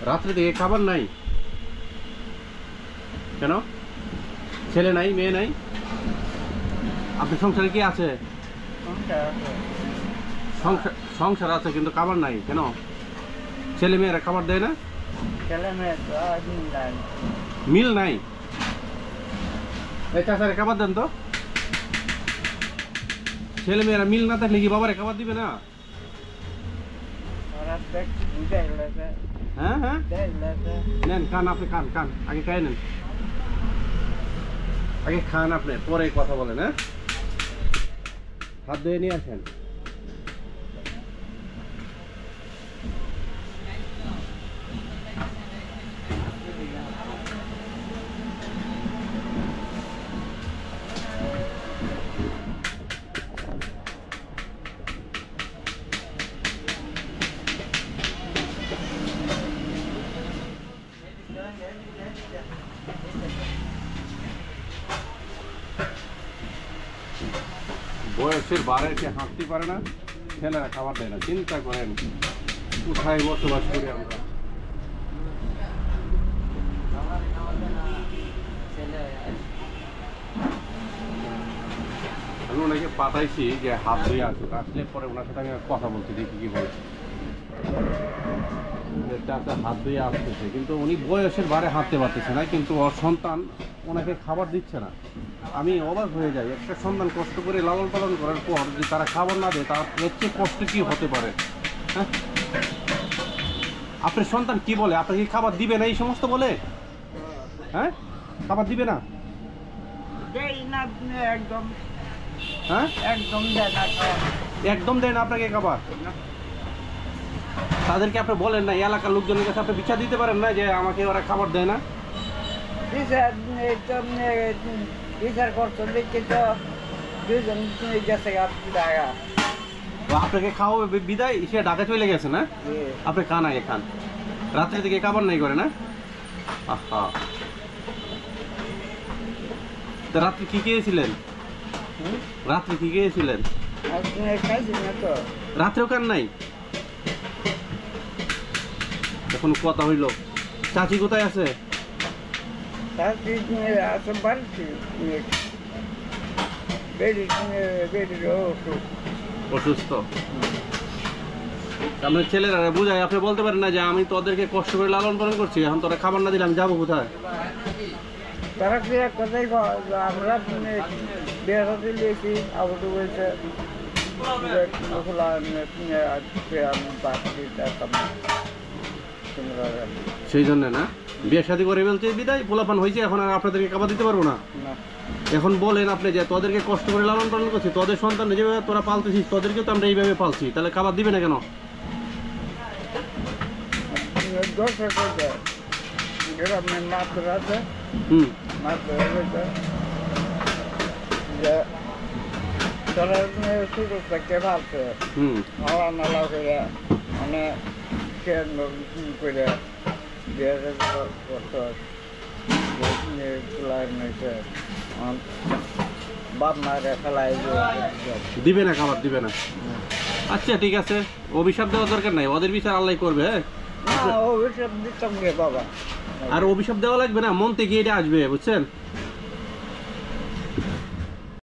রাত্রে থেকে খাবার নাই কেন? ছেলে নাই, মেয়ে নাই? আপনার সংসারে কি আছে? সংসার আছে কিন্তু খাবার নাই কেন? ছেলে মেয়েরা খাবার দেয় না? মিল নাই? এই চাচারে খাবার দেন তো। ছেলে মেয়েরা মিল না থাকলে কি বাবারে খাবার দিবে না? হ্যাঁ হ্যাঁ, নেন খান, আপনি খান খান, আগে খাই নেন, আগে খান আপনি, পরে কথা বলেন। হ্যাঁ, হাত ধুয়ে নিয়ে আসেন। বয়সের বারে কে হাঁটতে পারে না, ছেলেরা খাবার দেয় না। চিন্তা করেন কোথায় বসবাস করি আমরা। আমি ওনাকে পাঠাইছি যে হাত ধুয়ে আসুক, আসলে পরে ওনার সাথে আমি কথা বলছি, দেখি কি বলছি। হাত ধুয়ে আসতেছে কিন্তু উনি বয়সের বারে হাঁটতে পারতেছে না, কিন্তু ওর সন্তান ওনাকে খাবার দিচ্ছে না। আমি অবাক হয়ে যাই, একটা সন্তান কষ্ট করে লালন পালন করার পর যদি তারা খাবার না দেয়, তার এর চেয়ে কষ্ট কি হতে পারে? হ্যাঁ, আপনার সন্তান কি বলে? আপনাকে খাবার দিবে না এই সমস্ত বলে? হ্যাঁ, খাবার দিবে না? একদম, হ্যাঁ একদম দেয় না, একদম দেয় না আপনাকে খাবার? তাদেরকে আপনি বলেন না, এলাকার লোকজনের কাছে আপনি বিচার দিতে পারেন না যে আমাকে ওরা খাবার দেয় না? বিচার করছো দেখি তো দুজন গেছে টাকা আপনাকে খাওয়াবে বিদায়, সে ঢাকা চলে গেছে না? আপনি খান, আগে খান। রাত্রে থেকে খাবার নাই করে না? আহা, রাত্রে কি খেয়েছিলেন? রাত্রে কি খেয়েছিলেন? রাত্রেও খান নাই? এখন কথা হইল, চাচি কোথায় আছে? অসুস্থ। আপনার ছেলেরা বুঝায়, আপনি বলতে পারেন না যে আমি তোদেরকে কষ্ট করে লালন পালন করছি, এখন তোরা খাবার না দিলে আমি যাবো কোথায়? তারা কি এক কথাই আমরা বেড়াতে দিয়েছি, আবার বলছে সেই জন্য না বিয়ে শাদী করে বলছে বিদায়, পোলাপান হয়েছে, এখন আর আপনাদেরকে খাবার দিতে পারবো না। এখন বলেন আপনি যে তোদেরকে কষ্ট করে লালন পালন করছি, তোদের সন্তান যেভাবে তোরা পালতেছিস, তোদেরকে তো আমরা এইভাবে পালছি, তাহলে খাবার দিবে না কেন? শুরু থেকে ভাবছে নালা নালা করে মানে করে বাপ মায়ের ফেলাই দিবে না, খাবার দিবে না। আচ্ছা ঠিক আছে, অভিশাপ দেওয়ার দরকার নাই, ওদের বিচার আল্লাহ করবে। অভিশাপ দিতাম রে বাবা, আর অভিশাপ দেওয়া লাগবে না, মন থেকে এটা আসবে, বুঝছেন?